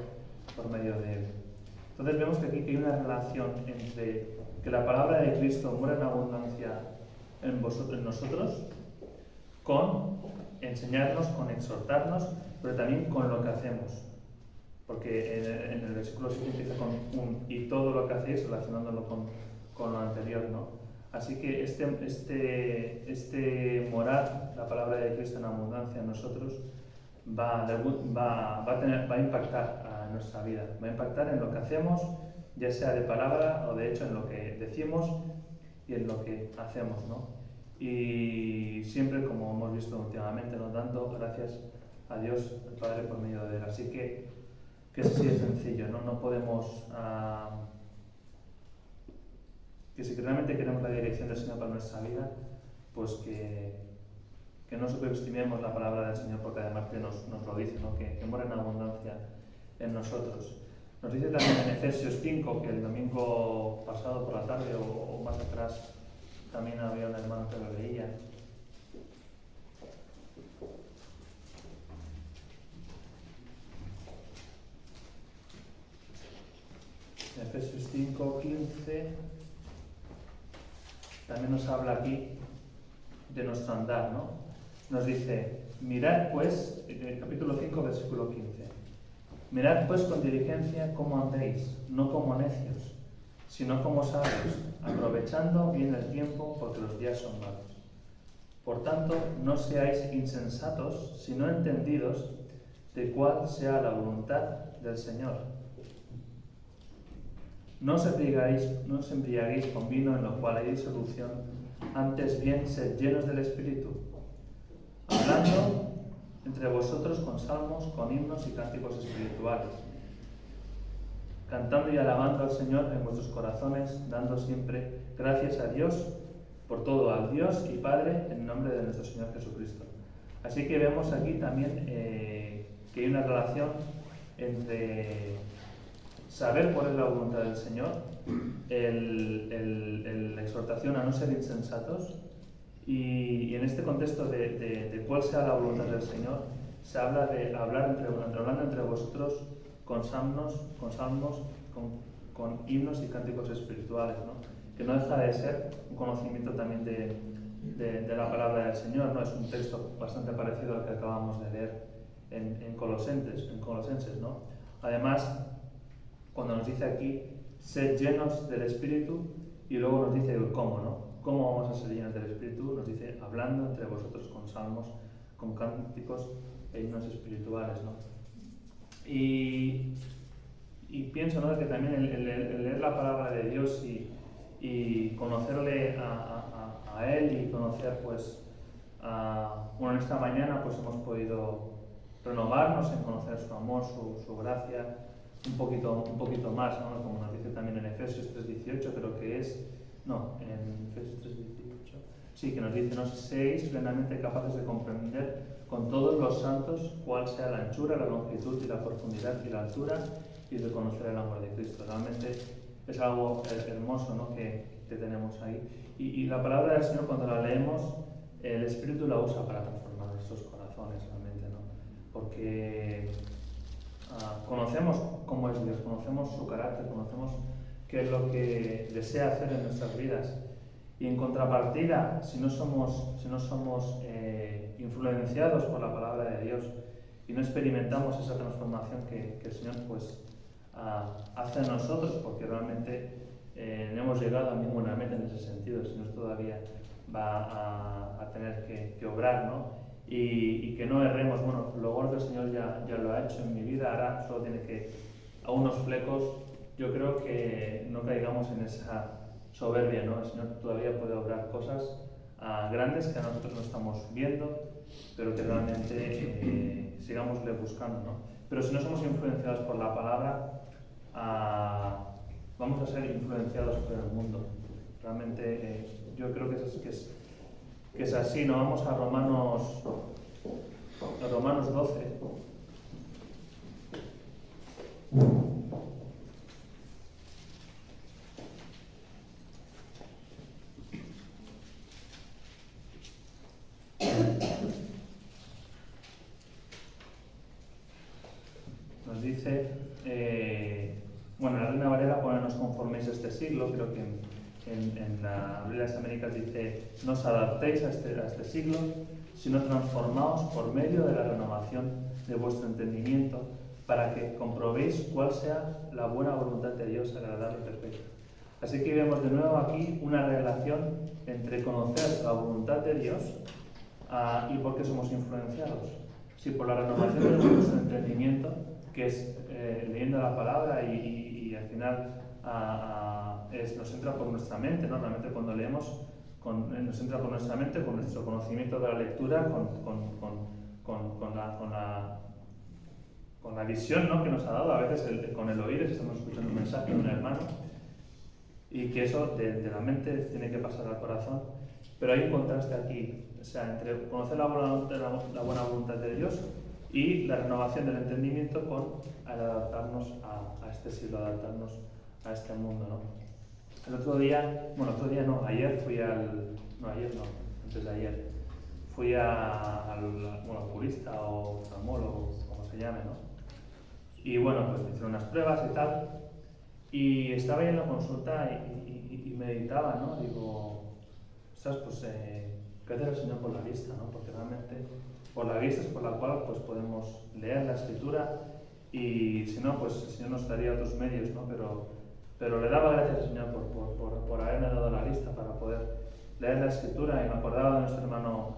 por medio de Él. Entonces vemos que aquí hay una relación entre que la palabra de Cristo muere en abundancia en nosotros, con enseñarnos, con exhortarnos, pero también con lo que hacemos. Porque en el versículo 7 empieza con un y todo lo que hacéis, relacionándolo con lo anterior, ¿no? Así que este morar, la palabra de Cristo en abundancia en nosotros, va a impactar a nuestra vida, va a impactar en lo que hacemos ya sea de palabra o de hecho en lo que decimos y en lo que hacemos, ¿no? Y siempre, como hemos visto últimamente, ¿no?, dando gracias a Dios, el Padre, por medio de él. Así que es así de sencillo, ¿no? No podemos... que si realmente queremos la dirección del Señor para nuestra vida, pues que no subestimemos la palabra del Señor, porque además que nos lo dice, ¿no?, que mora en abundancia en nosotros. Nos dice también en Efesios 5, que el domingo pasado por la tarde o más atrás también había un hermano que lo leía. Efesios 5, 15, también nos habla aquí de nuestro andar, ¿no? Nos dice, mirad pues, en el capítulo 5, versículo 15, mirad pues con diligencia cómo andéis, no como necios, sino como sabios, aprovechando bien el tiempo, porque los días son malos. Por tanto, no seáis insensatos, sino entendidos de cuál sea la voluntad del Señor. No os embriaguéis con vino, en lo cual hay disolución, antes bien sed llenos del Espíritu, hablando entre vosotros con salmos, con himnos y cánticos espirituales, cantando y alabando al Señor en vuestros corazones, dando siempre gracias a Dios por todo, al Dios y Padre, en nombre de nuestro Señor Jesucristo. Así que vemos aquí también que hay una relación entre saber cuál es la voluntad del Señor, la exhortación a no ser insensatos, y en este contexto de cuál sea la voluntad del Señor, se habla de hablando entre vosotros con salmos, con himnos y cánticos espirituales, ¿no? Que no deja de ser un conocimiento también de la palabra del Señor, ¿no? Es un texto bastante parecido al que acabamos de leer en Colosenses, ¿no? Además, cuando nos dice aquí, sed llenos del Espíritu, y luego nos dice el cómo, ¿no? ¿Cómo vamos a ser llenos del Espíritu? Nos dice, hablando entre vosotros con salmos, con cánticos e himnos espirituales, ¿no? Y pienso, ¿no?, que también el leer la palabra de Dios y conocerle a Él y conocer, pues, bueno, en esta mañana pues hemos podido renovarnos en conocer su amor, su gracia, un poquito más, ¿no? Como nos dice también en Efesios 3:18, creo que es, no, en Efesios 3:18, sí, que nos dice, no seáis plenamente capaces de comprender con todos los santos cuál sea la anchura, la longitud y la profundidad y la altura, y de conocer el amor de Cristo. Realmente es algo hermoso, ¿no?, que tenemos ahí. Y la palabra del Señor, cuando la leemos, el Espíritu la usa para transformar nuestros corazones, realmente, ¿no? Porque conocemos cómo es Dios, conocemos su carácter, conocemos qué es lo que desea hacer en nuestras vidas. Y en contrapartida, si no somos influenciados por la palabra de Dios y no experimentamos esa transformación que el Señor pues hace en nosotros, porque realmente no hemos llegado a ninguna meta en ese sentido, el Señor todavía va a tener que obrar, ¿no? Y que no erremos. Bueno, lo gordo el Señor ya lo ha hecho en mi vida, ahora solo tiene que, a unos flecos, yo creo que no caigamos en esa soberbia, ¿no? El Señor todavía puede obrar cosas grandes que nosotros no estamos viendo, pero que realmente sigámosle buscando, ¿no? Pero si no somos influenciados por la palabra, vamos a ser influenciados por el mundo. Realmente yo creo que es así, ¿no? Vamos a Romanos 12. Nos dice, bueno, la Reina Valera pone: "Nos conforméis a este siglo", creo que en la Biblia de las Américas dice: "No os adaptéis a este siglo, sino transformaos por medio de la renovación de vuestro entendimiento, para que comprobéis cuál sea la buena voluntad de Dios, agradable y perfecta". Así que vemos de nuevo aquí una relación entre conocer la voluntad de Dios y por qué somos influenciados. Si por la renovación de nuestro entendimiento, que es leyendo la palabra y al final nos entra por nuestra mente, ¿no? Realmente cuando leemos nos entra por nuestra mente, con nuestro conocimiento de la lectura, con la visión, ¿no?, que nos ha dado a veces con el oír, si estamos escuchando un mensaje de un hermano, y que eso de la mente tiene que pasar al corazón. Pero hay un contraste aquí, o sea, entre conocer la buena voluntad de Dios y la renovación del entendimiento al adaptarnos a este siglo, adaptarnos a este mundo, ¿no? Ayer fui antes de ayer, fui al oculista o oftalmólogo, como se llame, ¿no? Y bueno, pues me hicieron unas pruebas y tal, y estaba ahí en la consulta y meditaba, ¿no? Digo, ¿sabes? Pues, ¿qué hace el Señor por la vista, ¿no? Porque realmente por la vista es por la cual pues podemos leer la Escritura, y si no, pues el Señor nos daría otros medios, ¿no? Pero le daba gracias al Señor por haberme dado la vista para poder leer la Escritura, y me acordaba de nuestro hermano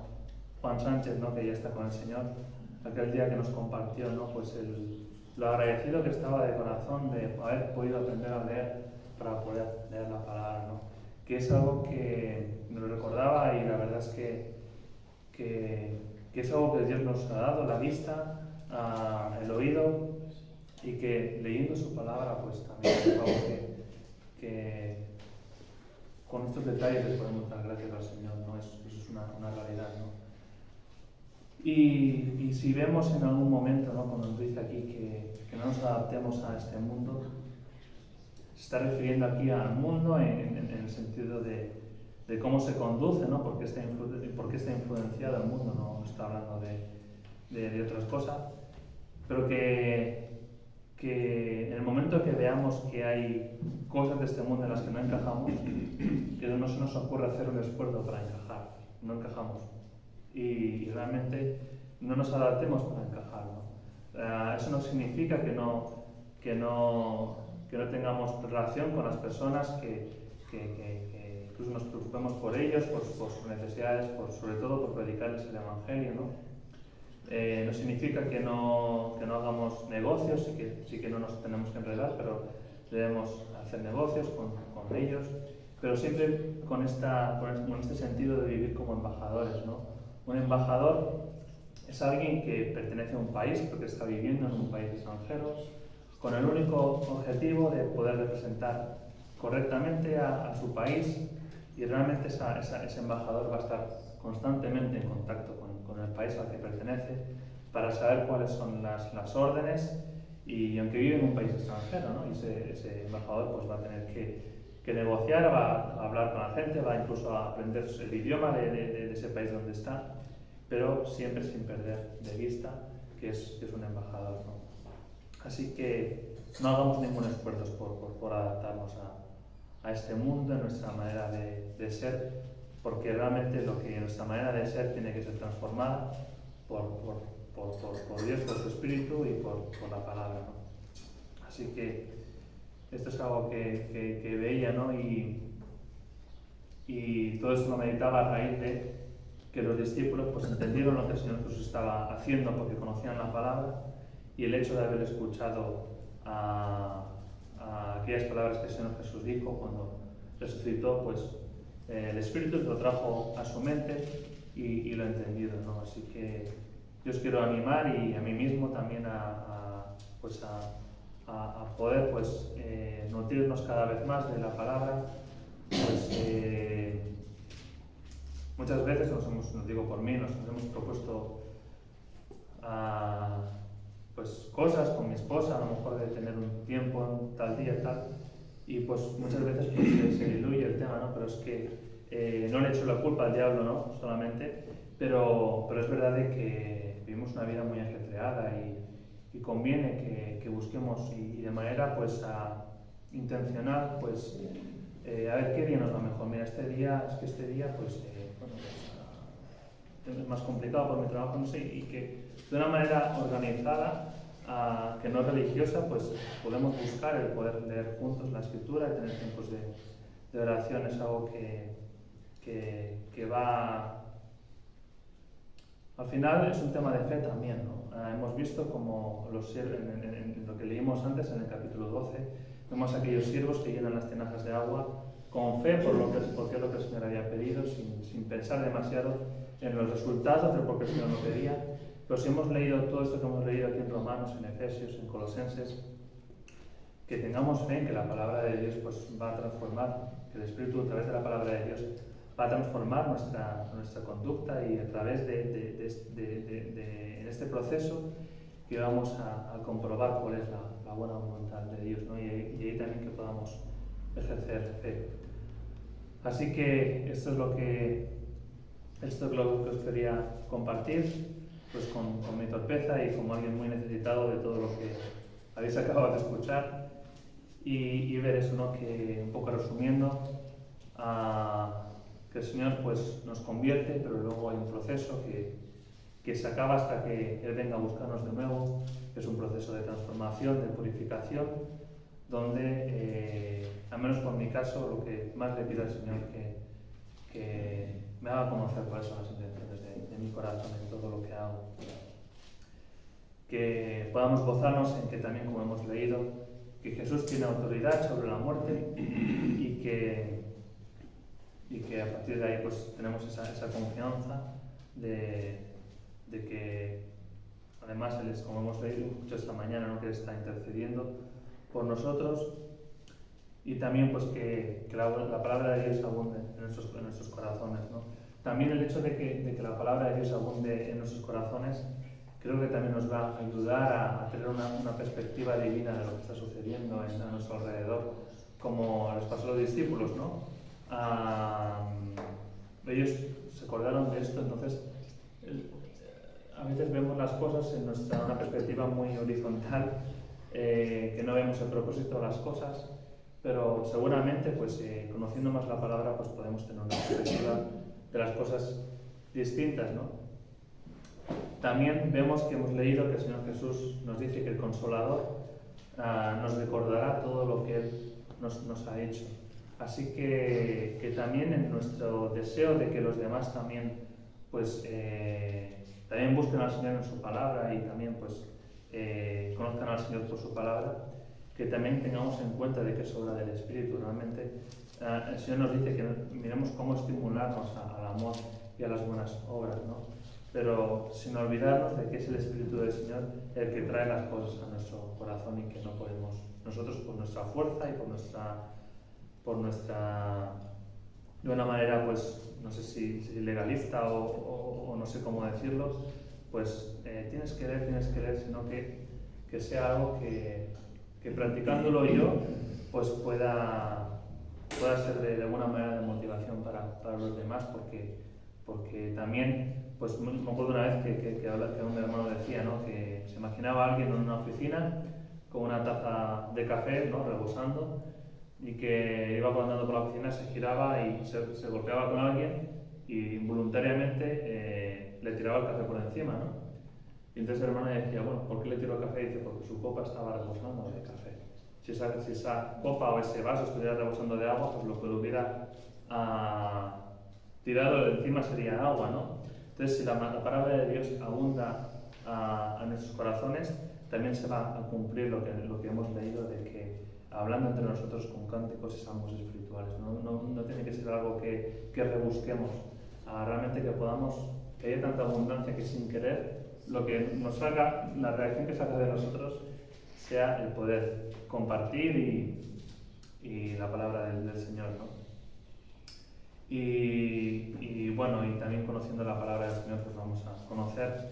Juan Sánchez, ¿no?, que ya está con el Señor, aquel día que nos compartió, ¿no?, pues lo agradecido que estaba de corazón de haber podido aprender a leer para poder leer la palabra, ¿no? Que es algo que me lo recordaba, y la verdad es que es algo que Dios nos ha dado, la vista, el oído, y que leyendo su palabra pues también es algo que con estos detalles les podemos dar gracias al Señor, ¿no? Eso es una realidad, ¿no? Y si vemos en algún momento, ¿no?, cuando nos dice aquí que no nos adaptemos a este mundo, se está refiriendo aquí al mundo en el sentido de cómo se conduce, ¿no?, porque está influenciado el mundo, no está hablando de otras cosas, pero que en el momento que veamos que hay cosas de este mundo en las que no encajamos, que no se nos ocurre hacer un esfuerzo para encajar, no encajamos, y realmente no nos adaptemos para encajar, ¿no? Eso no significa que no tengamos relación con las personas, que incluso nos preocupemos por ellos, por sus necesidades, sobre todo por predicarles el Evangelio, ¿no? No significa que no hagamos negocios, sí que no nos tenemos que enredar, pero debemos hacer negocios con ellos, pero siempre con este sentido de vivir como embajadores, ¿no? Un embajador es alguien que pertenece a un país porque está viviendo en un país extranjero, con el único objetivo de poder representar correctamente a su país, y realmente ese embajador va a estar constantemente en contacto con el país al que pertenece para saber cuáles son las órdenes, y aunque vive en un país extranjero, ¿no?, y ese embajador pues va a tener que negociar, va a hablar con la gente, va incluso a aprender el idioma de ese país donde está, pero siempre sin perder de vista que es un embajador, ¿no? Así que no hagamos ningún esfuerzo por adaptarnos a este mundo, en nuestra manera de ser, porque realmente nuestra manera de ser tiene que ser transformada por Dios, por su Espíritu y por la palabra, ¿no? Así que esto es algo que veía, ¿no? Y todo eso lo meditaba a raíz de que los discípulos pues entendieron lo que el Señor Jesús estaba haciendo porque conocían la palabra, y el hecho de haber escuchado a aquellas palabras que el Señor Jesús dijo cuando resucitó, pues el Espíritu lo trajo a su mente y lo ha entendido, ¿no? Así que yo os quiero animar, y a mí mismo también a poder pues nutrirnos cada vez más de la palabra. Pues muchas veces nos digo por mí, nos hemos propuesto pues cosas con mi esposa, a lo mejor de tener un tiempo tal día tal, y pues muchas veces pues, se diluye el tema, ¿no? Pero es que no le echo la culpa al diablo, ¿no? Solamente, pero es verdad de que vivimos una vida muy ajetreada, y conviene que busquemos y de manera pues intencional pues a ver qué día nos va mejor. Mira, este día pues es más complicado por mi trabajo, no sé, y que de una manera organizada, que no religiosa, pues podemos buscar el poder leer juntos la Escritura y tener tiempos de oración. Es algo que va... Al final es un tema de fe también, ¿no? Hemos visto como en lo que leímos antes en el capítulo 12, Vemos a aquellos siervos que llenan las tinajas de agua con fe porque es lo que el Señor había pedido, sin pensar demasiado en los resultados de porque el Señor lo pedía. Pero si hemos leído todo esto que hemos leído aquí en Romanos, en Efesios, en Colosenses, que tengamos fe en que la palabra de Dios pues, va a transformar, que el Espíritu a través de la palabra de Dios va a transformar nuestra conducta y a través en este proceso que vamos a comprobar cuál es la buena voluntad de Dios, ¿no? y ahí también que podamos ejercer fe. Así que esto es lo que os quería compartir, pues con mi torpeza y como alguien muy necesitado de todo lo que habéis acabado de escuchar y ver eso, ¿no? Que un poco resumiendo, que el Señor pues nos convierte, pero luego hay un proceso que se acaba hasta que Él venga a buscarnos de nuevo. Es un proceso de transformación, de purificación, donde, al menos por mi caso, lo que más le pido al Señor que me haga conocer cuáles son las intenciones de mi corazón en todo lo que hago. Que podamos gozarnos en que también, como hemos leído, que Jesús tiene autoridad sobre la muerte y que a partir de ahí pues tenemos esa confianza de que además Él es, como hemos leído mucho esta mañana, ¿no? Que Él está intercediendo por nosotros y también pues que la palabra de Dios abunde en nuestros corazones, ¿no? También el hecho de que la palabra de Dios abunde en nuestros corazones creo que también nos va a ayudar a tener una perspectiva divina de lo que está sucediendo a nuestro alrededor, como les pasó a los discípulos, ¿no? Ellos se acordaron de esto, entonces a veces vemos las cosas en una perspectiva muy horizontal, que no vemos el propósito de las cosas, pero seguramente pues, conociendo más la palabra pues podemos tener una perspectiva de las cosas distintas, ¿no? También vemos que hemos leído que el Señor Jesús nos dice que el Consolador nos recordará todo lo que Él nos ha hecho. Así que también en nuestro deseo de que los demás también pues también busquen al Señor en su palabra y también pues conozcan al Señor por su palabra, que también tengamos en cuenta de que es obra del Espíritu. Realmente el Señor nos dice que miremos cómo estimularnos al amor y a las buenas obras, ¿no? Pero sin olvidarnos de que es el Espíritu del Señor el que trae las cosas a nuestro corazón y que no podemos nosotros por nuestra fuerza y por nuestra de una manera pues no sé si legalista o no sé cómo decirlo, pues tienes que leer, sino que sea algo que practicándolo yo pues pueda ser de alguna manera de motivación para los demás, porque también pues me acuerdo una vez que un hermano decía, ¿no? Que se imaginaba a alguien en una oficina con una taza de café, ¿no? Rebosando, y que iba andando por la oficina, se giraba y se golpeaba con alguien y involuntariamente le tiraba el café por encima, ¿no? Y entonces el hermano decía, bueno, ¿por qué le tiró el café? Y dice, porque su copa estaba rebosando de café. Si esa copa o ese vaso estuviera rebosando de agua, pues lo que lo hubiera tirado de encima sería agua, ¿no? Entonces, si la palabra de Dios abunda a nuestros corazones, también se va a cumplir lo que hemos leído de que hablando entre nosotros con cánticos y salmos espirituales. No tiene que ser algo que rebusquemos, realmente que haya tanta abundancia que sin querer lo que nos haga, la reacción que salga de nosotros sea el poder compartir y la palabra del Señor, ¿no? Y bueno, y también conociendo la palabra del Señor, pues vamos a conocer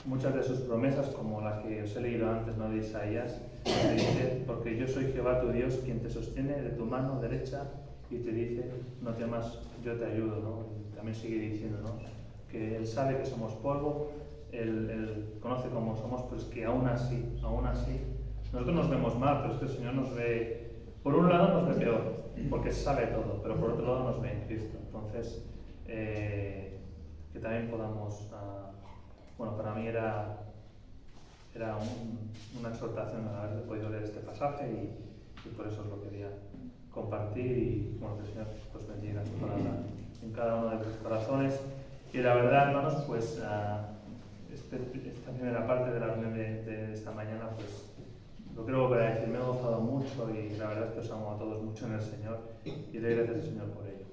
muchas de sus promesas, como la que os he leído antes, ¿no? De Isaías, que dice, porque yo soy Jehová tu Dios, quien te sostiene de tu mano derecha y te dice, no temas, yo te ayudo, ¿no? Y también sigue diciendo, ¿no? Que Él sabe que somos polvo, Él conoce cómo somos, pues que aún así, nosotros nos vemos mal, pero es que el Señor nos ve, por un lado nos ve peor, porque sabe todo, pero por otro lado nos ve en Cristo. Entonces, que también podamos, bueno, para mí era una exhortación al haber podido leer este pasaje y por eso os lo quería compartir y bueno, que el Señor pues bendiga su palabra en cada uno de vuestros corazones. Y la verdad, hermanos, pues esta primera parte de la reunión de esta mañana, pues lo quiero volver a decir, me he gozado mucho eso y la verdad es que os amo a todos mucho en el Señor y doy gracias al Señor por ello.